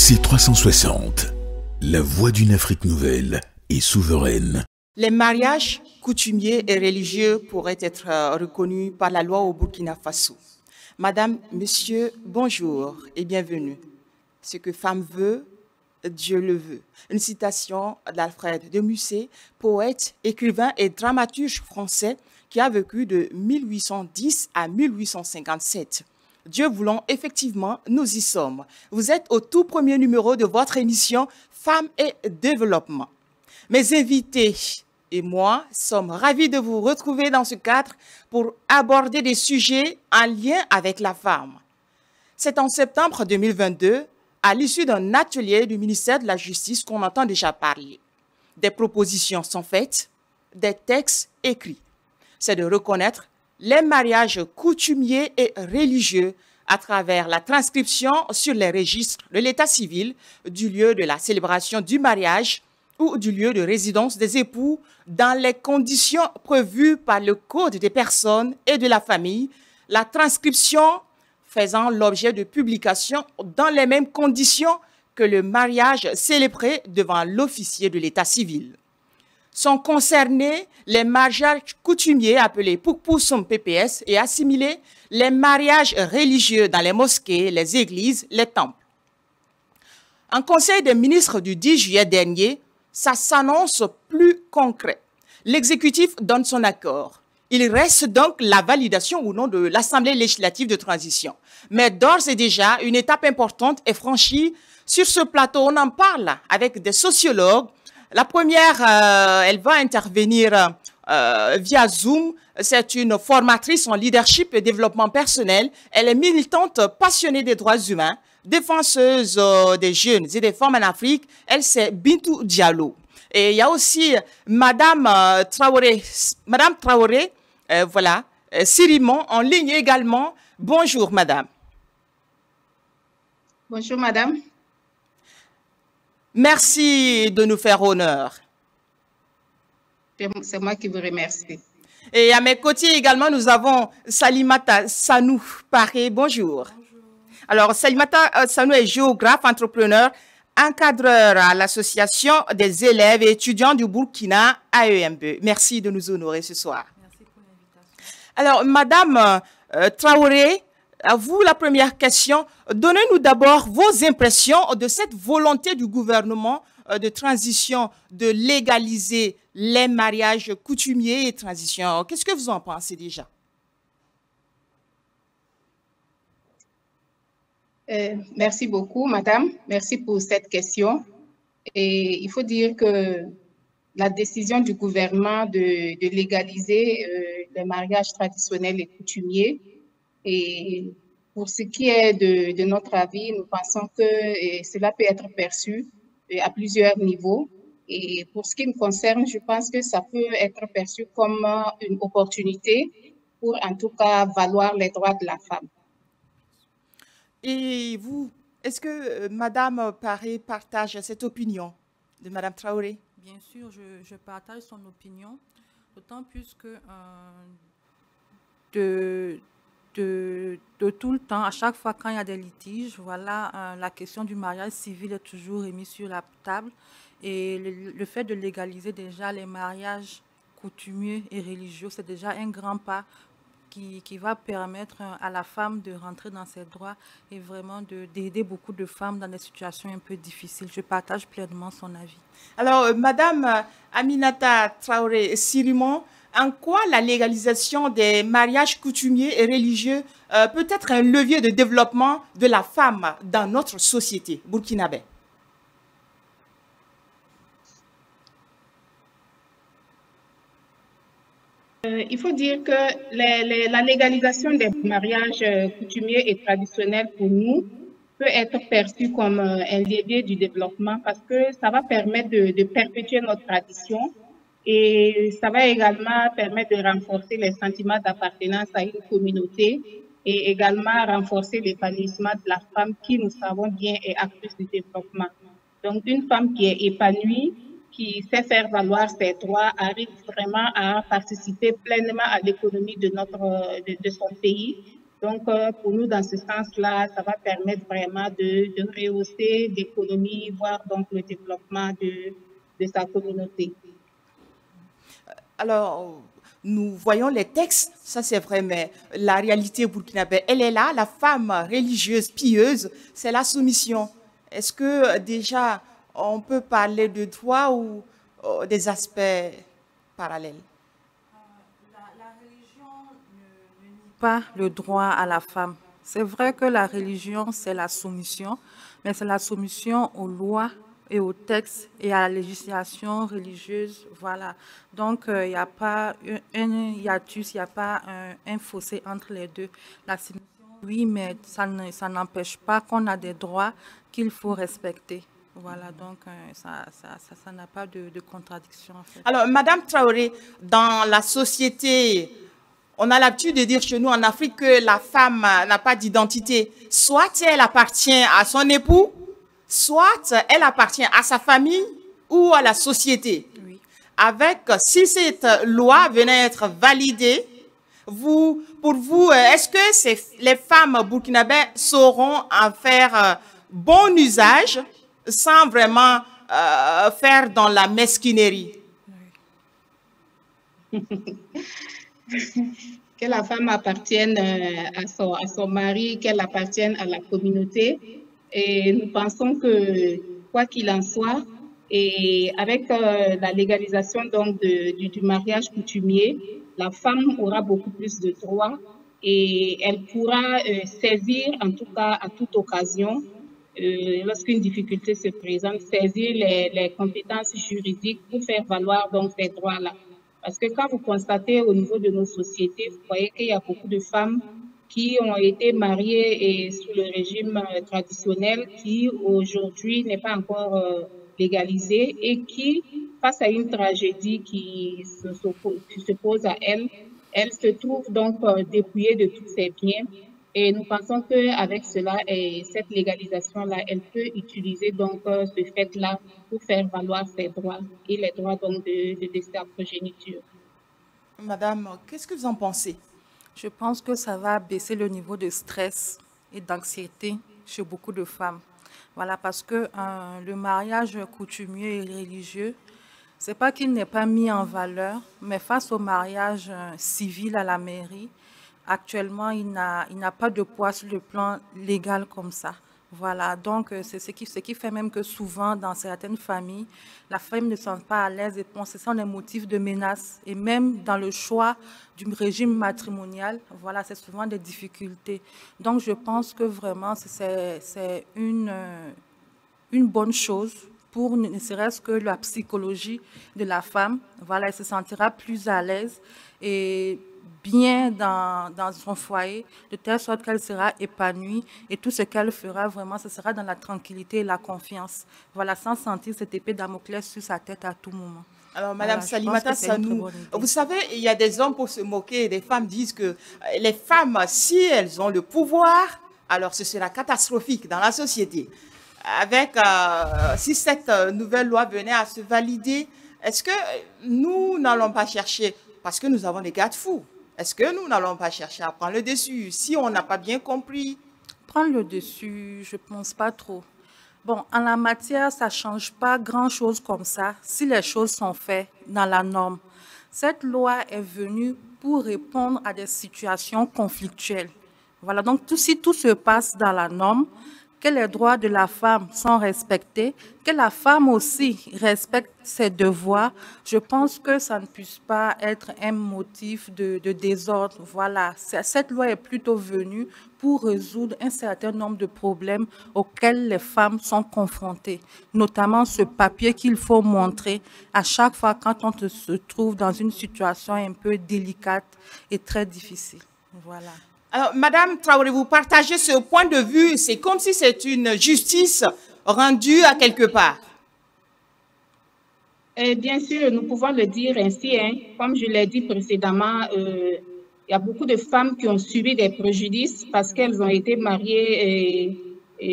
C360, la voix d'une Afrique nouvelle et souveraine. Les mariages coutumiers et religieux pourraient être reconnus par la loi au Burkina Faso. Madame, Monsieur, bonjour et bienvenue. Ce que femme veut, Dieu le veut. Une citation d'Alfred de Musset, poète, écrivain et dramaturge français qui a vécu de 1810 à 1857. Dieu voulant, effectivement, nous y sommes. Vous êtes au tout premier numéro de votre émission Femmes et Développement. Mes invités et moi sommes ravis de vous retrouver dans ce cadre pour aborder des sujets en lien avec la femme. C'est en septembre 2022, à l'issue d'un atelier du ministère de la Justice qu'on entend déjà parler. Des propositions sont faites, des textes écrits. C'est de reconnaître les mariages coutumiers et religieux à travers la transcription sur les registres de l'état civil du lieu de la célébration du mariage ou du lieu de résidence des époux dans les conditions prévues par le Code des personnes et de la famille, la transcription faisant l'objet de publication dans les mêmes conditions que le mariage célébré devant l'officier de l'état civil. Sont concernés les mariages coutumiers appelés Pukpusum PPS et assimilés les mariages religieux dans les mosquées, les églises, les temples. En Conseil des ministres du 10 juillet dernier, ça s'annonce plus concret. L'exécutif donne son accord. Il reste donc la validation ou non de l'Assemblée législative de transition. Mais d'ores et déjà, une étape importante est franchie. Sur ce plateau, on en parle avec des sociologues. La première, elle va intervenir via Zoom. C'est une formatrice en leadership et développement personnel. Elle est militante passionnée des droits humains, défenseuse des jeunes et des femmes en Afrique. Elle, c'est Bintou Diallo. Et il y a aussi Madame Traoré. Madame Traoré, voilà, Sirimon en ligne également. Bonjour, Madame. Bonjour, Madame. Merci de nous faire honneur. C'est moi qui vous remercie. Et à mes côtés également, nous avons Salimata Sanou Paré. Bonjour. Bonjour. Alors, Salimata Sanou est géographe, entrepreneur, encadreur à l'association des élèves et étudiants du Burkina AEMB. Merci de nous honorer ce soir. Merci pour l'invitation. Alors, Madame Traoré, à vous la première question. Donnez-nous d'abord vos impressions de cette volonté du gouvernement de transition de légaliser les mariages coutumiers et transition. Qu'est-ce que vous en pensez déjà? Merci beaucoup, Madame. Merci pour cette question. Et il faut dire que la décision du gouvernement de légaliser les mariages traditionnels et coutumiers, et pour ce qui est de notre avis, nous pensons que cela peut être perçu à plusieurs niveaux. Et pour ce qui me concerne, je pense que ça peut être perçu comme une opportunité pour, en tout cas, valoir les droits de la femme. Et vous, est-ce que Madame Paré partage cette opinion de Madame Traoré? Bien sûr, je partage son opinion, d'autant plus que de tout le temps, à chaque fois quand il y a des litiges, voilà, la question du mariage civil est toujours remise sur la table. Et le fait de légaliser déjà les mariages coutumiers et religieux, c'est déjà un grand pas qui va permettre à la femme de rentrer dans ses droits et vraiment d'aider beaucoup de femmes dans des situations un peu difficiles. Je partage pleinement son avis. Alors, Madame Aminata Traoré Sirimon, en quoi la légalisation des mariages coutumiers et religieux peut être un levier de développement de la femme dans notre société burkinabé? Il faut dire que la légalisation des mariages coutumiers et traditionnels pour nous peut être perçue comme un levier du développement parce que ça va permettre de perpétuer notre tradition et ça va également permettre de renforcer les sentiments d'appartenance à une communauté et également renforcer l'épanouissement de la femme qui, nous savons bien, est actrice du développement. Donc, une femme qui est épanouie, qui sait faire valoir ses droits, arrive vraiment à participer pleinement à l'économie de son pays Donc, pour nous, dans ce sens-là, ça va permettre vraiment de rehausser l'économie, voire donc le développement de sa communauté. Alors, nous voyons les textes, ça c'est vrai, mais la réalité burkinabé, elle est là, la femme religieuse, pieuse, c'est la soumission. Est-ce que déjà on peut parler de droit ou des aspects parallèles? La religion ne nie pas le droit à la femme. C'est vrai que la religion, c'est la soumission, mais c'est la soumission aux lois et aux textes et à la législation religieuse. Voilà. Donc, il n'y a pas un hiatus, il n'y a pas un fossé entre les deux. La soumission, oui, mais ça n'empêche pas qu'on a des droits qu'il faut respecter. Voilà, donc ça n'a pas de contradiction en fait. Alors, Madame Traoré, dans la société, on a l'habitude de dire chez nous en Afrique que la femme n'a pas d'identité. Soit elle appartient à son époux, soit elle appartient à sa famille ou à la société. Oui. Si cette loi venait à être validée, pour vous, est-ce que les femmes burkinabées sauront en faire bon usage sans vraiment faire dans la mesquinerie? Que la femme appartienne à son mari, qu'elle appartienne à la communauté. Et nous pensons que, quoi qu'il en soit, et avec la légalisation donc du mariage coutumier, la femme aura beaucoup plus de droits et elle pourra saisir, en tout cas à toute occasion, lorsqu'une difficulté se présente, saisir les compétences juridiques pour faire valoir donc ces droits-là. Parce que quand vous constatez au niveau de nos sociétés, vous voyez qu'il y a beaucoup de femmes qui ont été mariées et sous le régime traditionnel qui aujourd'hui n'est pas encore légalisé et qui, face à une tragédie qui se pose à elle, elle se trouve donc dépouillée de tous ses biens. Et nous pensons qu'avec cela et cette légalisation-là, elle peut utiliser donc ce fait-là pour faire valoir ses droits et les droits donc de sa progéniture. Madame, qu'est-ce que vous en pensez? Je pense que ça va baisser le niveau de stress et d'anxiété chez beaucoup de femmes. Voilà, parce que le mariage coutumier et religieux, c'est pas qu'il n'est pas mis en valeur, mais face au mariage civil à la mairie, actuellement, il n'a pas de poids sur le plan légal comme ça. Voilà, donc c'est ce qui fait même que souvent, dans certaines familles, la femme ne se sent pas à l'aise et ce sont des motifs de menace. Et même dans le choix du régime matrimonial, voilà, c'est souvent des difficultés. Donc, je pense que vraiment, c'est une bonne chose pour ne serait-ce que la psychologie de la femme. Voilà, elle se sentira plus à l'aise et bien dans son foyer, de telle sorte qu'elle sera épanouie et tout ce qu'elle fera vraiment, ce sera dans la tranquillité et la confiance. Voilà, sans sentir cette épée Damoclès sur sa tête à tout moment. Alors, Madame Voilà, Salimata Sanou, vous savez, il y a des hommes pour se moquer, des femmes disent que les femmes, si elles ont le pouvoir, alors ce sera catastrophique dans la société. Si cette nouvelle loi venait à se valider, est-ce que nous n'allons pas chercher, parce que nous avons des garde-fous, est-ce que nous n'allons pas chercher à prendre le dessus si on n'a pas bien compris? Prendre le dessus, je ne pense pas trop. Bon, en la matière, ça ne change pas grand-chose comme ça si les choses sont faites dans la norme. Cette loi est venue pour répondre à des situations conflictuelles. Voilà, donc si tout se passe dans la norme, que les droits de la femme sont respectés, que la femme aussi respecte ses devoirs, je pense que ça ne puisse pas être un motif de désordre. Voilà, cette loi est plutôt venue pour résoudre un certain nombre de problèmes auxquels les femmes sont confrontées, notamment ce papier qu'il faut montrer à chaque fois quand on se trouve dans une situation un peu délicate et très difficile. Voilà. Alors, Madame Traoré, vous partagez ce point de vue, c'est comme si c'est une justice rendue à quelque part. Bien sûr, nous pouvons le dire ainsi, hein. Comme je l'ai dit précédemment, il y a beaucoup de femmes qui ont subi des préjudices parce qu'elles ont été mariées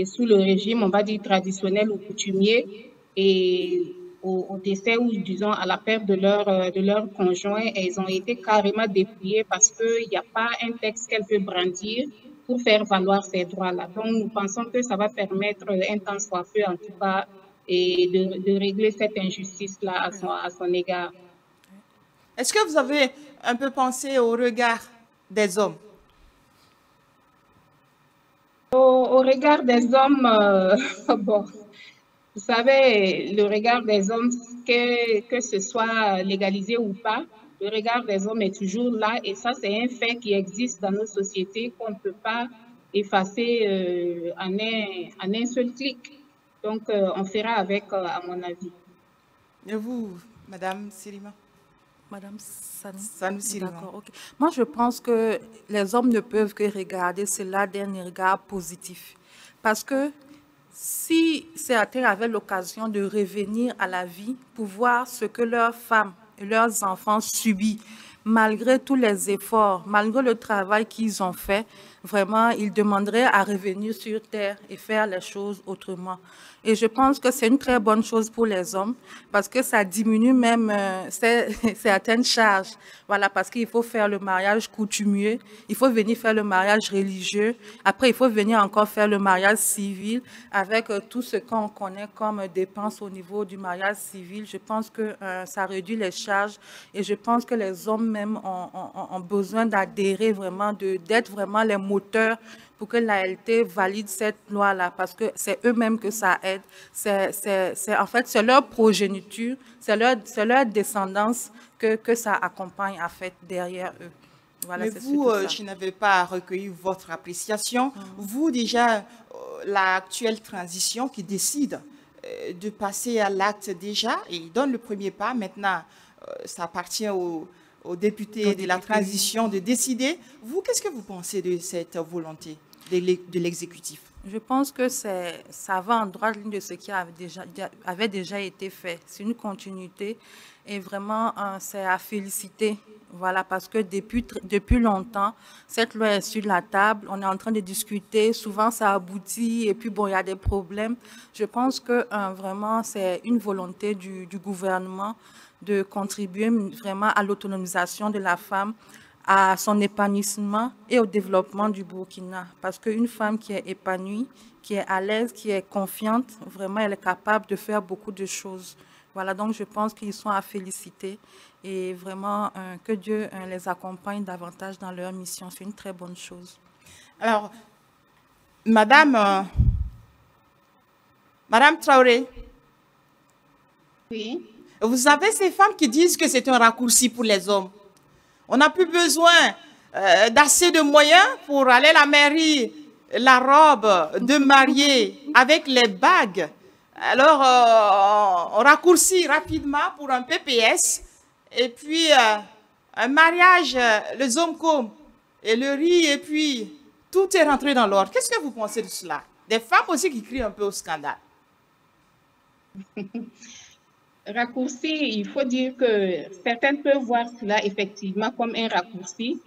sous le régime, on va dire, traditionnel ou coutumier. Et au décès ou, disons, à la perte de leur conjoint, elles ont été carrément dépouillées parce qu'il n'y a pas un texte qu'elle peut brandir pour faire valoir ces droits-là. Donc, nous pensons que ça va permettre un temps soit peu, en tout cas, et de régler cette injustice-là à son égard. Est-ce que vous avez un peu pensé au regard des hommes? Au regard des hommes, bon, vous savez, le regard des hommes, que ce soit légalisé ou pas, le regard des hommes est toujours là et ça, c'est un fait qui existe dans nos sociétés qu'on ne peut pas effacer en un seul clic. Donc, on fera avec, à mon avis. Et vous, Madame Sirima? Madame Sanou Sirima. D'accord, ok. Moi, je pense que les hommes ne peuvent que regarder cela d'un regard positif. Parce que si certains avaient l'occasion de revenir à la vie pour voir ce que leurs femmes et leurs enfants subissent, malgré tous les efforts, malgré le travail qu'ils ont fait, vraiment, ils demanderaient à revenir sur Terre et faire les choses autrement. Et je pense que c'est une très bonne chose pour les hommes parce que ça diminue même certaines charges. Voilà, parce qu'il faut faire le mariage coutumier, il faut venir faire le mariage religieux, après il faut venir encore faire le mariage civil avec tout ce qu'on connaît comme dépenses au niveau du mariage civil. Je pense que ça réduit les charges et je pense que les hommes même ont besoin d'adhérer vraiment, d'être vraiment les moteurs pour que l'ALT valide cette loi-là, parce que c'est eux-mêmes que ça aide. En fait, c'est leur progéniture, c'est leur descendance que ça accompagne en fait derrière eux. Voilà, mais vous, je n'avais pas recueilli votre appréciation. Vous, déjà, l'actuelle transition qui décide de passer à l'acte déjà, et il donne le premier pas. Maintenant, ça appartient aux députés de la transition de décider. Vous, qu'est-ce que vous pensez de cette volonté de l'exécutif? Je pense que ça va en droite ligne de ce qui avait déjà été fait. C'est une continuité et vraiment, c'est à féliciter. Voilà, parce que depuis longtemps, cette loi est sur la table, on est en train de discuter, souvent ça aboutit et puis bon, il y a des problèmes. Je pense que vraiment, c'est une volonté du gouvernement de contribuer vraiment à l'autonomisation de la femme, à son épanouissement et au développement du Burkina. Parce qu'une femme qui est épanouie, qui est à l'aise, qui est confiante, vraiment, elle est capable de faire beaucoup de choses. Voilà, donc je pense qu'ils sont à féliciter et vraiment que Dieu les accompagne davantage dans leur mission. C'est une très bonne chose. Alors, Madame Traoré, Oui. vous avez ces femmes qui disent que c'est un raccourci pour les hommes. On n'a plus besoin d'assez de moyens pour aller à la mairie, la robe de mariée avec les bagues. Alors, on raccourcit rapidement pour un PPS et puis un mariage, le zomcom et le riz et puis tout est rentré dans l'ordre. Qu'est-ce que vous pensez de cela? Des femmes aussi qui crient un peu au scandale. Raccourci, il faut dire que certaines peuvent voir cela effectivement comme un raccourci,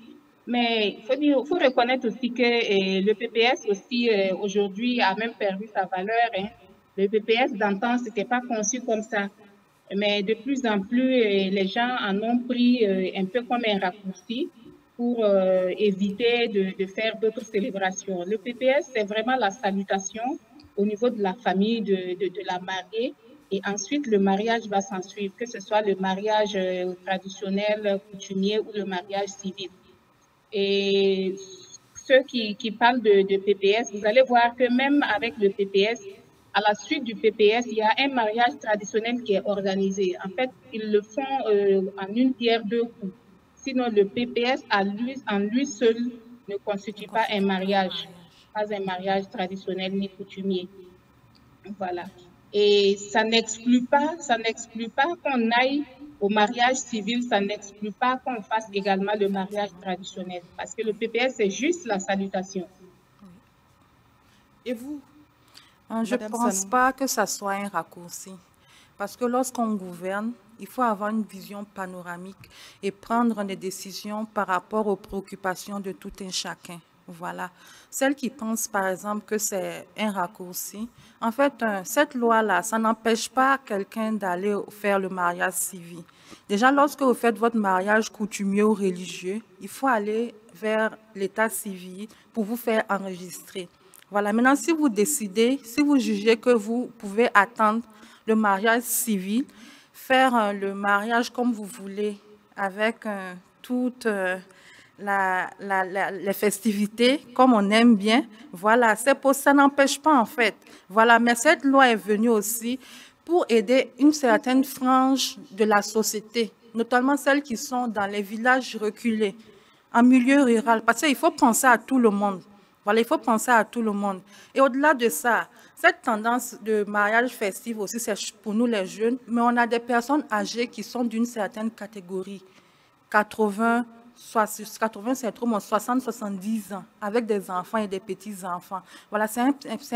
mais il faut reconnaître aussi que le PPS aussi aujourd'hui a même perdu sa valeur. Hein. Le PPS d'antan, ce n'était pas conçu comme ça, mais de plus en plus, les gens en ont pris un peu comme un raccourci pour éviter de faire d'autres célébrations. Le PPS, c'est vraiment la salutation au niveau de la famille de la mariée. Et ensuite, le mariage va s'en suivre, que ce soit le mariage traditionnel, coutumier ou le mariage civil. Et ceux qui parlent de PPS, vous allez voir que même avec le PPS, à la suite du PPS, il y a un mariage traditionnel qui est organisé. En fait, ils le font en une pierre deux coups. Sinon, le PPS en lui seul ne constitue pas un mariage traditionnel ni coutumier. Voilà. Et ça n'exclut pas qu'on aille au mariage civil, ça n'exclut pas qu'on fasse également le mariage traditionnel. Parce que le PPS, c'est juste la salutation. Et vous? Je ne pense pas que ça soit un raccourci. Parce que lorsqu'on gouverne, il faut avoir une vision panoramique et prendre des décisions par rapport aux préoccupations de tout un chacun. Voilà. Celles qui pensent, par exemple, que c'est un raccourci, en fait, cette loi-là, ça n'empêche pas quelqu'un d'aller faire le mariage civil. Déjà, lorsque vous faites votre mariage coutumier ou religieux, il faut aller vers l'état civil pour vous faire enregistrer. Voilà. Maintenant, si vous décidez, si vous jugez que vous pouvez attendre le mariage civil, faire le mariage comme vous voulez, avec toutes les festivités, comme on aime bien, voilà, ça n'empêche pas en fait. Voilà, mais cette loi est venue aussi pour aider une certaine frange de la société, notamment celles qui sont dans les villages reculés, en milieu rural, parce qu'il faut penser à tout le monde. Voilà, il faut penser à tout le monde. Et au-delà de ça, cette tendance de mariage festif aussi, c'est pour nous les jeunes, mais on a des personnes âgées qui sont d'une certaine catégorie, 80, 80 c'est trop, 60, 70 ans, avec des enfants et des petits-enfants. Voilà, c'est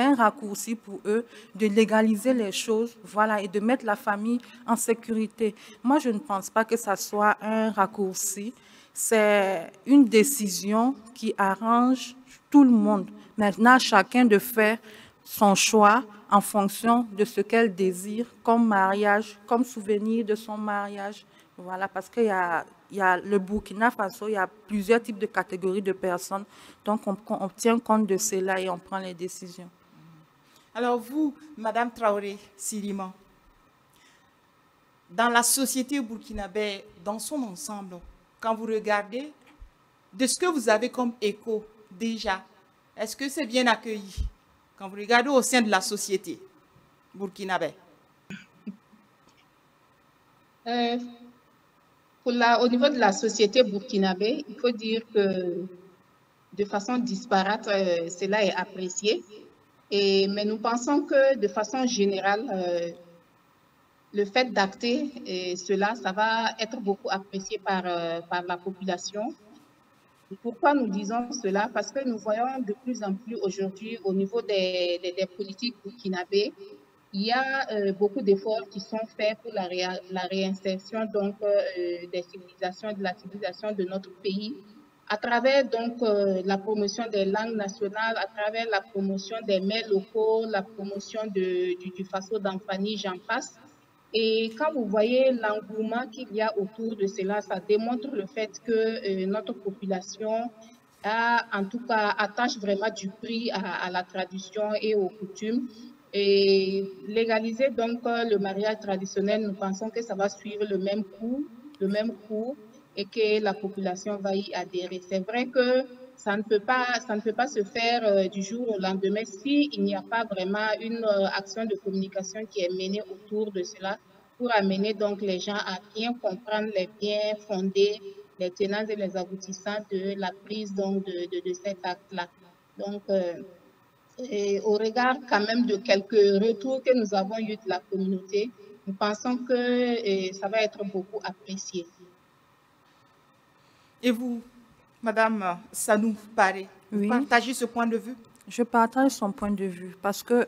un raccourci pour eux de légaliser les choses, voilà, et de mettre la famille en sécurité. Moi, je ne pense pas que ça soit un raccourci. C'est une décision qui arrange tout le monde. Maintenant, chacun de faire son choix en fonction de ce qu'elle désire comme mariage, comme souvenir de son mariage. Voilà, parce qu'il y a le Burkina Faso, il y a plusieurs types de catégories de personnes. Donc, on tient compte de cela et on prend les décisions. Alors vous, Madame Traoré Siriman, dans la société burkinabé, dans son ensemble, quand vous regardez, de ce que vous avez comme écho déjà, est-ce que c'est bien accueilli quand vous regardez au sein de la société burkinabé? Au niveau de la société burkinabé, il faut dire que de façon disparate, cela est apprécié. Mais nous pensons que de façon générale, le fait d'acter cela, ça va être beaucoup apprécié par la population. Pourquoi nous disons cela? Parce que nous voyons de plus en plus aujourd'hui au niveau des politiques burkinabé, il y a beaucoup d'efforts qui sont faits pour la réinsertion donc, des civilisations, de la civilisation de notre pays, à travers donc la promotion des langues nationales, à travers la promotion des mets locaux, la promotion du Faso d'Amfani, j'en passe. Et quand vous voyez l'engouement qu'il y a autour de cela, ça démontre le fait que notre population en tout cas, attache vraiment du prix à la tradition et aux coutumes. Et légaliser donc le mariage traditionnel, nous pensons que ça va suivre le même cours et que la population va y adhérer. C'est vrai que ça ne peut pas se faire du jour au lendemain s'il n'y a pas vraiment une action de communication qui est menée autour de cela pour amener donc les gens à bien comprendre les biens fondés, les tenants et les aboutissants de la prise donc de cet acte-là. Donc, au regard quand même de quelques retours que nous avons eus de la communauté, nous pensons que ça va être beaucoup apprécié. Et vous, Madame Sanou Paré, vous partagez ce point de vue? Je partage son point de vue parce qu'il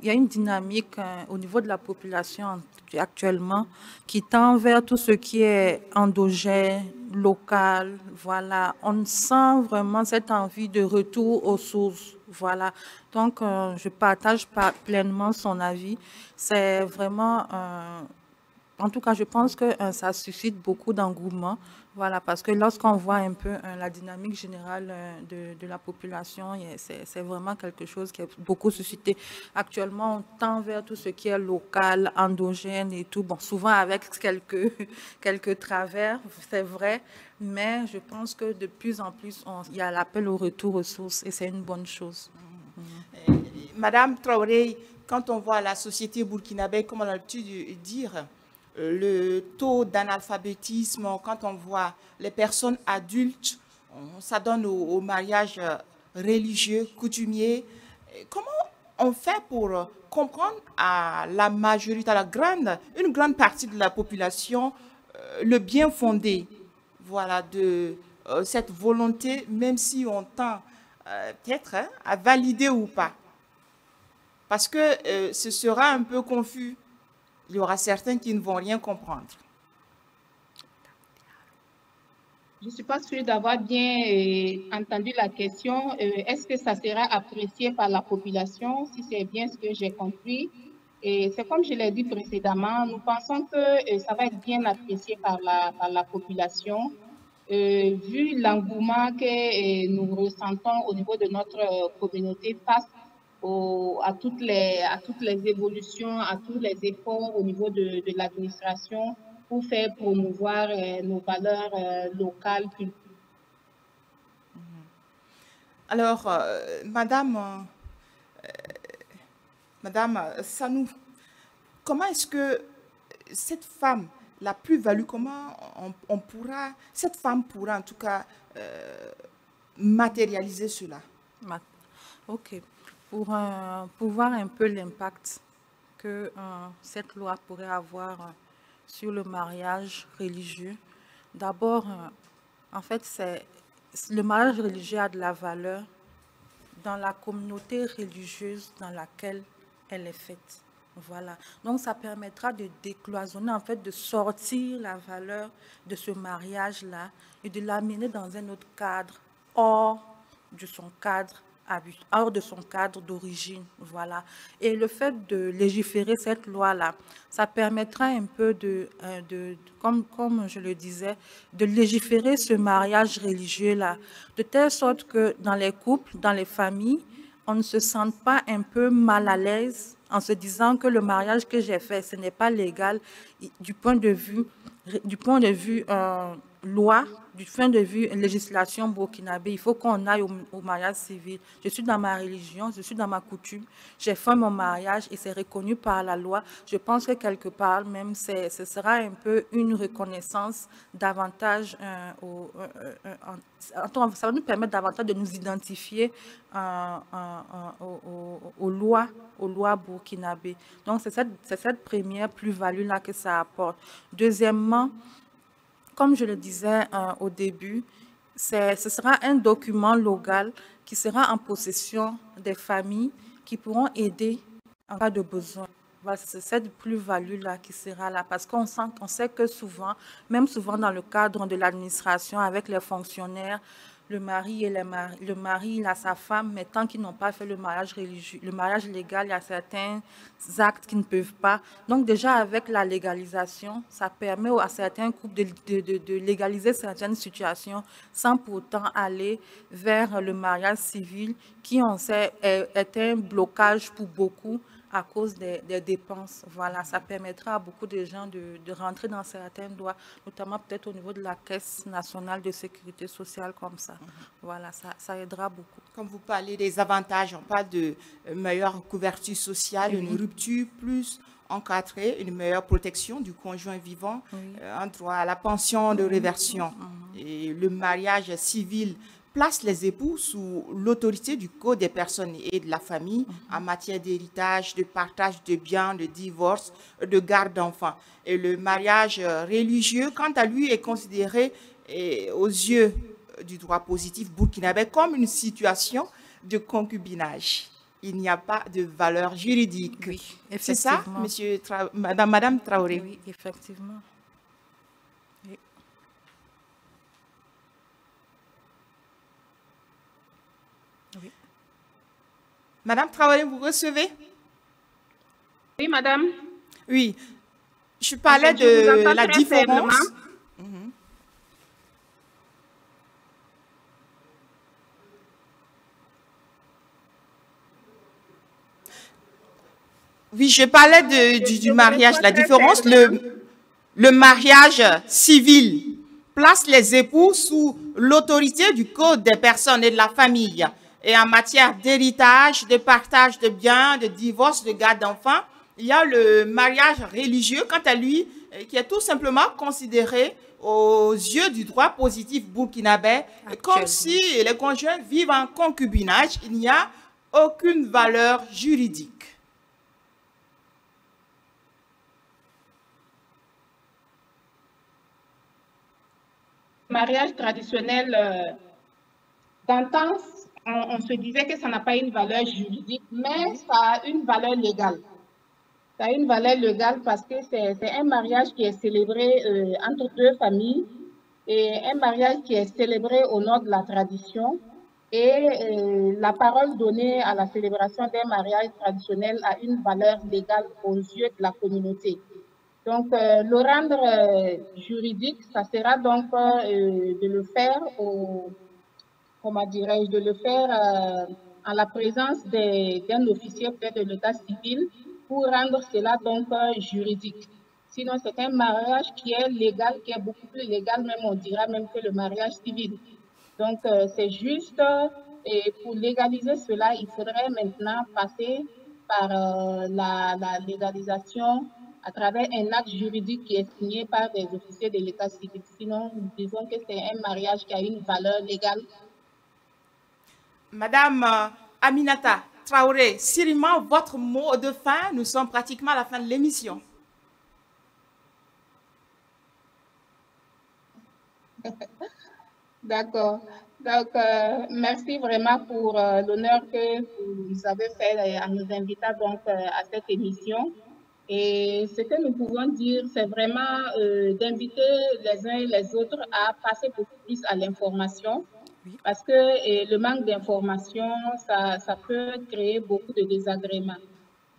y a une dynamique au niveau de la population actuellement qui tend vers tout ce qui est endogène, local. Voilà, on sent vraiment cette envie de retour aux sources. Voilà, donc je partage pleinement son avis. C'est vraiment... en tout cas, je pense que ça suscite beaucoup d'engouement, voilà, parce que lorsqu'on voit un peu la dynamique générale de la population, c'est vraiment quelque chose qui est beaucoup suscité. Actuellement, on tend vers tout ce qui est local, endogène et tout, bon, souvent avec quelques travers, c'est vrai, mais je pense que de plus en plus, il y a l'appel au retour aux sources et c'est une bonne chose. Madame Traoré, quand on voit la société burkinabé, comme on a l'habitude de dire, le taux d'analphabétisme, quand on voit les personnes adultes, ça donne au mariage religieux, coutumier. Comment on fait pour comprendre à la majorité, à une grande partie de la population, le bien fondé, voilà, de cette volonté, même si on tend peut-être à valider ou pas? Parce que ce sera un peu confus. Il y aura certains qui ne vont rien comprendre. Je ne suis pas sûre d'avoir bien entendu la question. Est-ce que ça sera apprécié par la population, si c'est bien ce que j'ai compris? Et c'est comme je l'ai dit précédemment, nous pensons que ça va être bien apprécié par la population, vu l'engouement que nous ressentons au niveau de notre communauté face à toutes les évolutions, à tous les efforts au niveau de l'administration pour faire promouvoir nos valeurs locales. Alors, Madame Sanou, comment est-ce que cette femme, la plus-value, comment cette femme pourra en tout cas matérialiser cela? Ok. Pour voir un peu l'impact que cette loi pourrait avoir sur le mariage religieux, d'abord, en fait, le mariage religieux a de la valeur dans la communauté religieuse dans laquelle elle est faite. Voilà. Donc, ça permettra de décloisonner, en fait, de sortir la valeur de ce mariage-là et de l'amener dans un autre cadre, hors de son cadre d'origine. Voilà. Et le fait de légiférer cette loi-là, ça permettra un peu comme je le disais, de légiférer ce mariage religieux-là, de telle sorte que dans les couples, dans les familles, on ne se sente pas un peu mal à l'aise en se disant que le mariage que j'ai fait, ce n'est pas légal du point de vue loi, du point de vue législation burkinabé. Il faut qu'on aille au mariage civil. Je suis dans ma religion, je suis dans ma coutume, j'ai fait mon mariage et c'est reconnu par la loi. Je pense que quelque part même, ce sera un peu une reconnaissance davantage, ça va nous permettre davantage de nous identifier aux lois burkinabé. Donc, c'est cette première plus-value-là que ça apporte. Deuxièmement, comme je le disais au début, ce sera un document légal qui sera en possession des familles qui pourront aider en cas de besoin. Voilà, c'est cette plus-value-là qui sera là parce qu'on sait que souvent, même souvent dans le cadre de l'administration avec les fonctionnaires, le mari il a sa femme, mais tant qu'ils n'ont pas fait le mariage religieux, le mariage légal, il y a certains actes qu'ils ne peuvent pas. Donc déjà avec la légalisation, ça permet à certains couples de légaliser certaines situations sans pour autant aller vers le mariage civil qui, on sait, est un blocage pour beaucoup à cause des dépenses. Voilà, ça permettra à beaucoup de gens de rentrer dans certains droits, notamment peut-être au niveau de la Caisse nationale de sécurité sociale comme ça. Voilà, ça aidera beaucoup. Quand vous parlez des avantages, on parle de meilleure couverture sociale, une rupture plus encadrée, une meilleure protection du conjoint vivant, un droit à la pension de réversion. Et le mariage civil place les époux sous l'autorité du Code des personnes et de la famille en matière d'héritage, de partage de biens, de divorce, de garde d'enfants. Et le mariage religieux, quant à lui, est considéré aux yeux du droit positif burkinabé comme une situation de concubinage. Il n'y a pas de valeur juridique. Oui, c'est ça, Madame Traoré? Oui, effectivement. Oui. Madame Traoré, vous recevez? Oui, madame. Oui. Je parlais de la différence. Oui, je parlais du mariage, la différence. Le mariage civil place les époux sous l'autorité du Code des personnes et de la famille. Et en matière d'héritage, de partage de biens, de divorce, de garde d'enfants, il y a le mariage religieux, quant à lui, qui est tout simplement considéré aux yeux du droit positif burkinabé comme si les conjoints vivent en concubinage. Il n'y a aucune valeur juridique. Mariage traditionnel, d'antan, on se disait que ça n'a pas une valeur juridique, mais ça a une valeur légale. Ça a une valeur légale parce que c'est un mariage qui est célébré entre deux familles et un mariage qui est célébré au nom de la tradition et la parole donnée à la célébration d'un mariage traditionnel a une valeur légale aux yeux de la communauté. Donc, le rendre juridique, ça sera donc de le faire comment dirais-je, de le faire en la présence d'un officier peut-être de l'état civil pour rendre cela donc juridique. Sinon, c'est un mariage qui est légal, qui est beaucoup plus légal, même on dira même que le mariage civil. Donc, c'est juste, et pour légaliser cela, il faudrait maintenant passer par la légalisation à travers un acte juridique qui est signé par des officiers de l'état civil. Sinon, nous disons que c'est un mariage qui a une valeur légale. Madame Aminata Traoré Sirima, votre mot de fin, nous sommes pratiquement à la fin de l'émission. D'accord. Donc, merci vraiment pour l'honneur que vous nous avez fait en nous invitant donc à cette émission. Et ce que nous pouvons dire, c'est vraiment d'inviter les uns et les autres à passer beaucoup plus à l'information. Oui. Parce que le manque d'information, ça peut créer beaucoup de désagréments.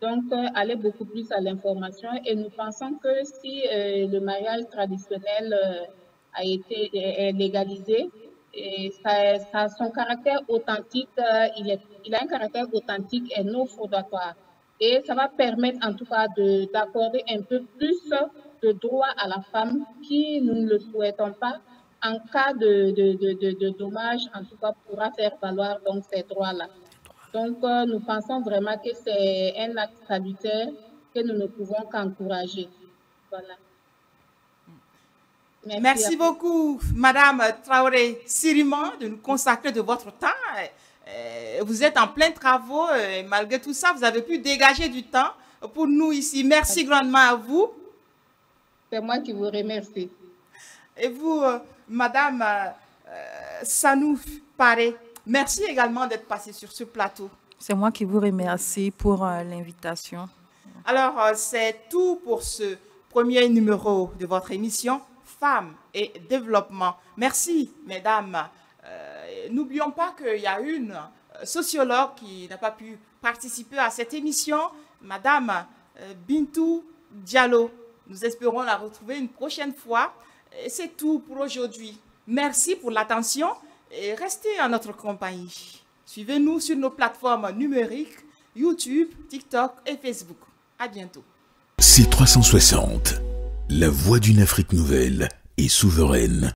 Donc, aller beaucoup plus à l'information. Et nous pensons que si le mariage traditionnel a été légalisé, et son caractère authentique, il a un caractère authentique et non fraudatoire. Et ça va permettre en tout cas d'accorder un peu plus de droits à la femme qui, nous ne le souhaitons pas, en cas de dommages, en tout cas pourra faire valoir donc ces droits-là. Donc nous pensons vraiment que c'est un acte salutaire que nous ne pouvons qu'encourager. Voilà. Merci beaucoup, Madame Traoré Sirima, de nous consacrer de votre temps. Vous êtes en plein travaux et malgré tout ça, vous avez pu dégager du temps pour nous ici. Merci grandement à vous. C'est moi qui vous remercie. Et vous, Madame Sanouf Paré, merci également d'être passée sur ce plateau. C'est moi qui vous remercie pour l'invitation. Alors, c'est tout pour ce premier numéro de votre émission Femmes et Développement. Merci, mesdames. N'oublions pas qu'il y a une sociologue qui n'a pas pu participer à cette émission, Madame Bintou Diallo. Nous espérons la retrouver une prochaine fois. C'est tout pour aujourd'hui. Merci pour l'attention et restez en notre compagnie. Suivez-nous sur nos plateformes numériques, YouTube, TikTok et Facebook. À bientôt. C360, la voix d'une Afrique nouvelle et souveraine.